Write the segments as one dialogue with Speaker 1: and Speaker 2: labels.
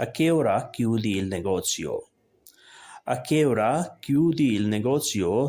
Speaker 1: A che ora chiudi il negozio? A che ora chiudi il negozio?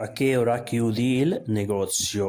Speaker 1: A che ora chiudi il negozio?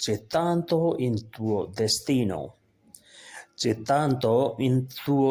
Speaker 1: C'è tanto in tuo destino, c'è tanto in tuo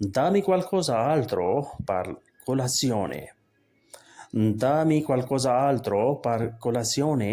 Speaker 1: Dammi qualcos'altro per colazione. Dammi qualcos'altro per colazione.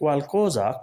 Speaker 1: qualcosa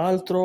Speaker 1: altro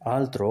Speaker 1: altro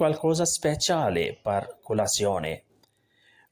Speaker 1: qualcosa speciale per colazione,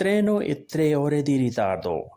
Speaker 1: treno è 3 ore di ritardo,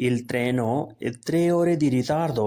Speaker 1: il treno è 3 ore di ritardo,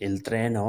Speaker 1: il treno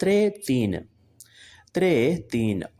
Speaker 1: 3 3, 3 3,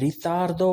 Speaker 1: ritardo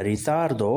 Speaker 1: ritardo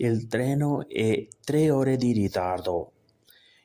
Speaker 1: il treno è 3 ore di ritardo,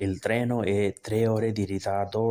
Speaker 1: il treno è 3 ore di ritardo,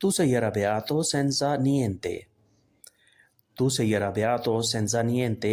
Speaker 1: tu sei arrabbiato senza niente, tu sei arrabbiato senza niente,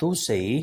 Speaker 1: tu sei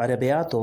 Speaker 1: arrabbiato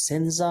Speaker 1: senza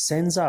Speaker 1: senza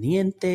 Speaker 1: niente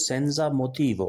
Speaker 1: senza motivo,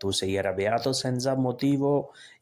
Speaker 1: tu sei arrabbiato senza motivo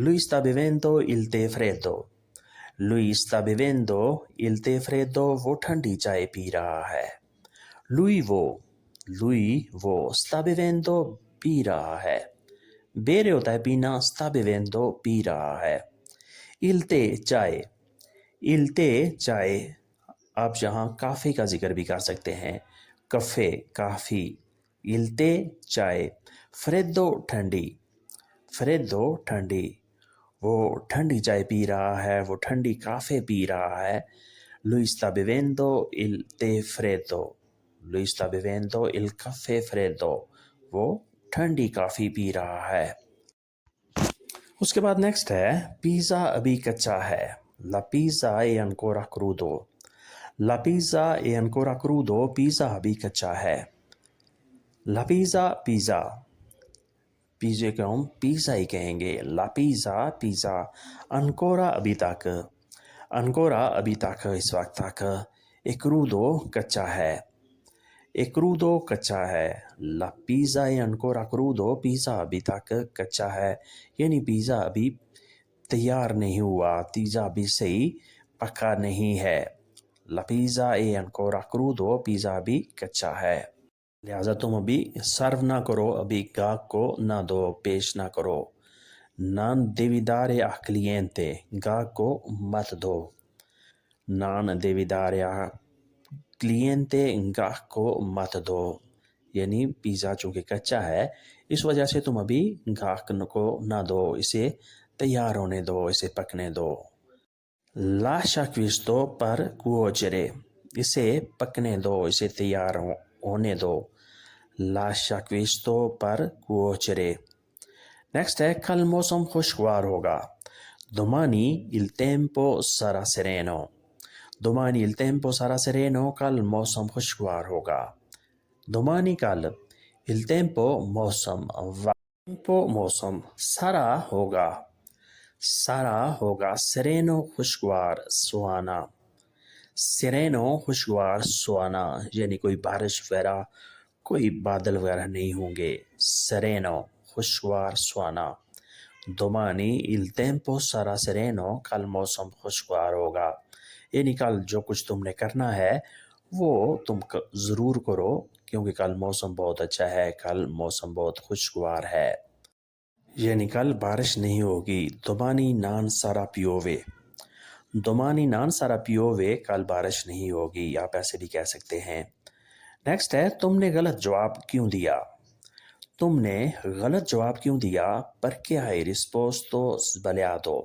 Speaker 1: lui sta bevendo il tè freddo, Lui sta bevendo il tè freddo, وہ ٹھنڈی چائے پی رہا ہے. lui وہ sta bevendo پی رہا ہے. bere ہوتا ہے پینا, sta bevendo پی رہا ہے. il tè چائے, il tè چائے. آپ یہاں کافی کا ذکر بھی کر سکتے ہیں. کفے کافی, il tè چائے. freddo ٹھنڈی, freddo ٹھنڈی. وہ ٹھنڈی چائے پی رہا ہے, وہ ٹھنڈی کافی پی رہا ہے. lui sta bevendo il tè freddo, lui sta bevendo il caffè freddo. وہ ٹھنڈی کافی پی رہا ہے. اس کے بعد نیکسٹ ہے پیزا ابھی کچا ہے. La pizza è ancora crudo. La pizza è ancora crudo. Pizza ابھی کچا ہے. La pizza پیزا, پیزے کو ہم پیزا ہی کہیں گے. La pizza pizza. Ancora ابھی تک, ancora ابھی تک, اس وقت تک. E crudo کچا ہے, e crudo کچا ہے. La pizza è ancora crudo. Pizza ابھی تک کچا ہے, یعنی پیزا ابھی تیار نہیں ہوا, پیزا ابھی صحیح پکا نہیں ہے. La pizza è ancora crudo. Pizza ابھی کچا ہے. لہٰذا تم ابھی سرو نہ کرو, ابھی گاہک کو نہ دو, پیش نہ کرو. Non devi dare a cliente. گاہک کو مت دو. Non devi dare a cliente. گاہک کو مت دو. یعنی پیزا چونکہ کچا ہے, اس وجہ سے تم ابھی گاہک کو نہ دو, اسے تیار ہونے دو, اسے پکنے دو. Lascia questo per cuocere. اسے پکنے دو, اسے تیار ہونے دو. Lascia questo per cuocere. Next ہے کل موسم خوشگوار ہوگا. Domani il tempo sarà sereno. Domani il tempo sarà sereno. کل موسم خوشگوار ہوگا. Domani کل, il tempo موسم, tempo موسم, sarà ہوگا, sarà ہوگا, sereno خوشگوار, سہانا. sereno خوشگوار, سہانا, یعنی کوئی بارش وغیرہ, کوئی بادل وغیرہ نہیں ہوں گے. sereno خوشگوار, سہانا. Domani il tempo sarà sereno. کل موسم خوشگوار ہوگا, یعنی کل جو کچھ تم نے کرنا ہے وہ تم ضرور کرو, کیونکہ کل موسم بہت اچھا ہے, کل موسم بہت خوشگوار ہے, یعنی کل بارش نہیں ہوگی. Domani non sarà piove. Domani non sarà piove. کل بارش نہیں ہوگی, آپ ایسے بھی کہہ سکتے ہیں. نیکسٹ ہے تم نے غلط جواب کیوں دیا. تم نے غلط جواب کیوں دیا. Perché hai risposto sbagliato.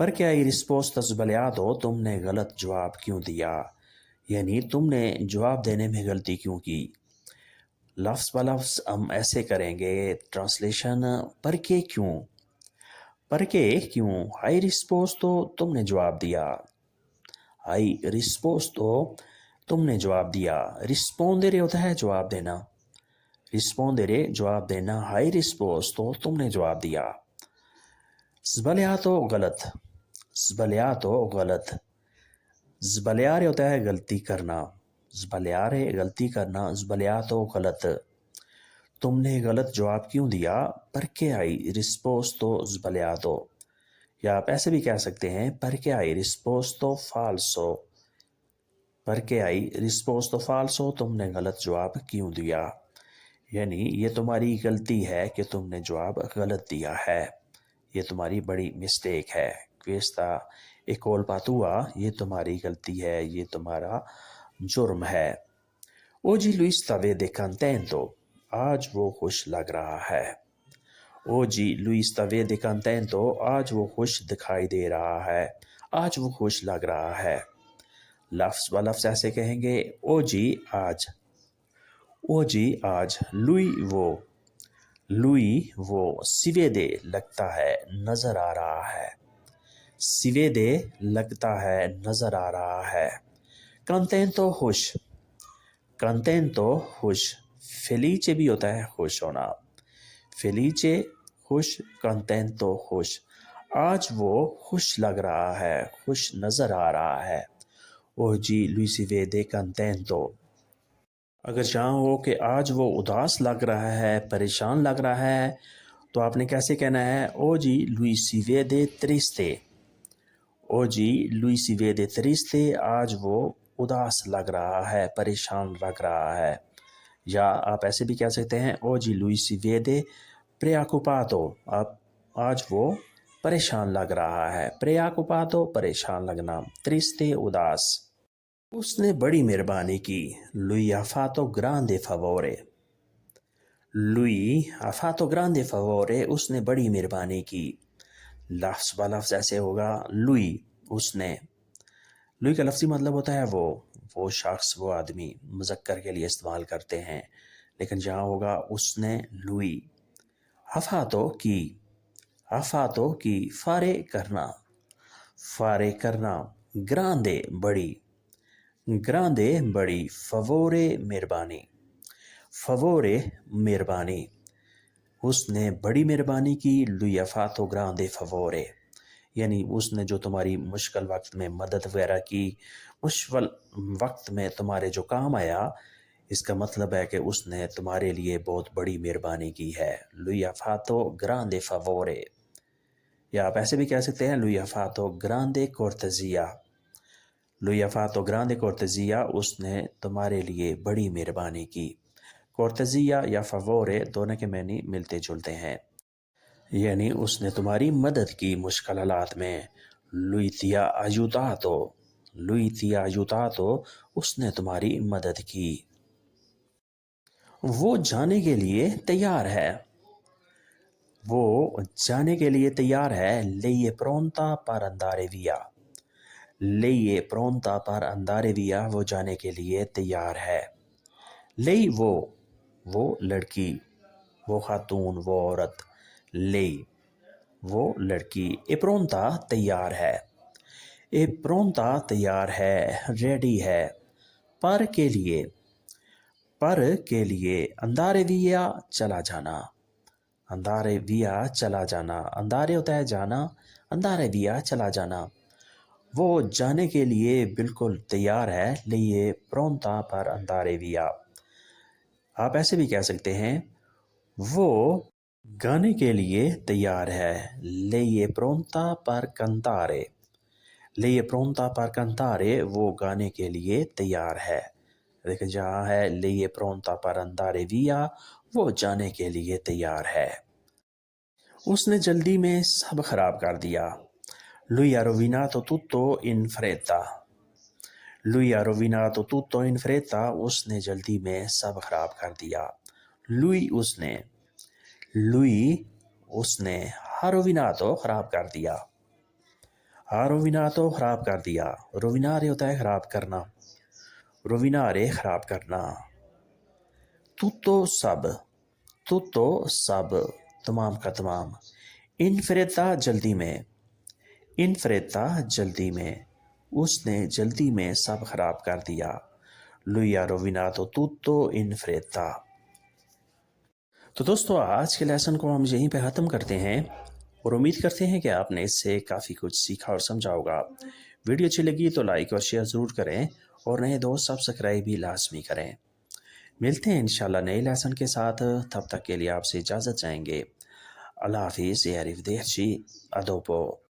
Speaker 1: Perché hai risposto sbagliato. تم نے غلط جواب کیوں دیا, یعنی تم نے جواب دینے میں غلطی کیوں کی. لفظ بلفظ ہم ایسے کریں گے. ٹرانسلیشن perché کیوں, perché کیوں. hai risposto تم نے جواب دیا, hai risposto تم نے جواب دیا. rispondere ہوتا ہے جواب دینا, rispondere جواب دینا. hai risposto تم نے جواب دیا. sbagliato غلط, sbagliato غلط. sbagliare ہوتا ہے غلطی کرنا, sbagliare غلطی کرنا, sbagliato غلط. تم نے غلط جواب کیوں دیا. perché hai risposto sbagliato. یا آپ ایسے بھی کہہ سکتے ہیں perché hai risposto falso. perché hai risposto falso. تم نے غلط جواب کیوں دیا, یعنی یہ تمہاری غلطی ہے کہ تم نے جواب غلط دیا ہے, یہ تمہاری بڑی مسٹیک ہے. questa è colpa tua. یہ تمہاری غلطی ہے, یہ تمہارا جرم ہے. oggi lui sta vede contento. آج وہ خوش لگ رہا ہے. oggi lui sta vede contento. آج وہ خوش دکھائی دے رہا ہے, آج وہ خوش لگ رہا ہے. لفظ بلفظ ایسے کہیں گے. oggi آج, oggi آج. lui وہ, lui وہ. si vede لگتا ہے, نظر آ رہا ہے. si vede لگتا ہے, نظر آ رہا ہے. contento خوش, contento خوش. felice بھی ہوتا ہے خوش ہونا, felice خوش, contento خوش. آج وہ خوش لگ رہا ہے, خوش نظر آ رہا ہے. oggi lui si vede contento. اگر چاہو ہو کہ آج وہ اداس لگ رہا ہے, پریشان لگ رہا ہے, تو آپ نے کیسے کہنا ہے. oggi lui si vede triste. Oggi lui si vede triste, آج وہ اداس لگ رہا ہے، پریشان لگ رہا ہے۔ یا آپ ایسے بھی کہہ سکتے ہیں oggi lui si vede preoccupato، آج وہ پریشان لگ رہا ہے۔ preoccupato پریشان لگنا، triste اداس۔ اس نے بڑی مہربانی کی، lui ha fatto grande favore۔ lui ha fatto grande favore، اس نے بڑی مہربانی کی۔ لفظ با لفظ ایسے ہوگا lui، اس نے۔ lui کا لفظی مطلب ہوتا ہے وہ شخص، وہ آدمی، مذکر کے لیے استعمال کرتے ہیں، لیکن جہاں ہوگا اس نے lui۔ ha fatto کی، ha fatto کی، fare کرنا، fare کرنا، grande بڑی، grande بڑی، favore مہربانی، favore مہربانی۔ اس نے بڑی مہربانی کی، lui ha fatto grande favore، یعنی اس نے جو تمہاری مشکل وقت میں مدد وغیرہ کی، مشکل وقت میں تمہارے جو کام آیا، اس کا مطلب ہے کہ اس نے تمہارے لیے بہت بڑی مہربانی کی ہے۔ lui ha fatto grande favore، یا آپ ایسے بھی کہہ سکتے ہیں lui ha fatto grande cortesia، lui ha fatto grande cortesia، اس نے تمہارے لیے بڑی مہربانی کی۔ cortesia یا favore دونوں کے معنی ملتے جلتے ہیں، یعنی اس نے تمہاری مدد کی مشکل حالات میں۔ lui ti ha aiutato، lui ti ha aiutato، اس نے تمہاری مدد کی۔ وہ جانے کے لیے تیار ہے، وہ جانے کے لیے تیار ہے۔ lei è pronta per andare via، lei è pronta per andare via، وہ جانے کے لیے تیار ہے۔ lei وہ لڑکی، وہ خاتون، وہ عورت، lei وہ لڑکی۔ è pronta تیار ہے، è pronta تیار ہے، ریڈی ہے۔ پر کے لیے، پر کے لیے، andare via چلا جانا، andare via چلا جانا، andare ہوتا ہے جانا، andare via چلا جانا۔ وہ جانے کے لیے بالکل تیار ہے، lei è pronta per andare via۔ آپ ایسے بھی کہہ سکتے ہیں وہ گانے کے لیے تیار ہے، lei è pronta per cantare، lei è pronta per cantare، وہ گانے کے لیے تیار ہے۔ لیکن جہاں ہے lei è pronta per andare via، وہ جانے کے لیے تیار ہے۔ اس نے جلدی میں سب خراب کر دیا، lui ha rovinato tutto in fretta، lui ha rovinato tutto in fretta، اس نے جلدی میں سب خراب کر دیا۔ lui اس نے، lui اس نے، ha rovinato خراب کر دیا، ha rovinato خراب کر دیا۔ rovinare ہوتا ہے خراب کرنا، rovinare خراب کرنا۔ tutto سب، tutto سب، تمام کا تمام۔ in fretta جلدی میں، in fretta جلدی میں، اس نے جلدی میں سب خراب کر دیا۔ lui ha rovinato tutto in fretta۔ تو دوستو آج کے لیسن کو ہم یہیں پہ ختم کرتے ہیں، اور امید کرتے ہیں کہ آپ نے اس سے کافی کچھ سیکھا اور سمجھا ہوگا۔ ویڈیو اچھی لگی تو لائک اور شیئر ضرور کریں، اور نئے دوست سبسکرائب بھی لازمی کریں۔ ملتے ہیں انشاءاللہ نئے لیسن کے ساتھ، تب تک کے لیے آپ سے اجازت چاہیں گے۔ اللہ حافظ، arrivederci، a dopo۔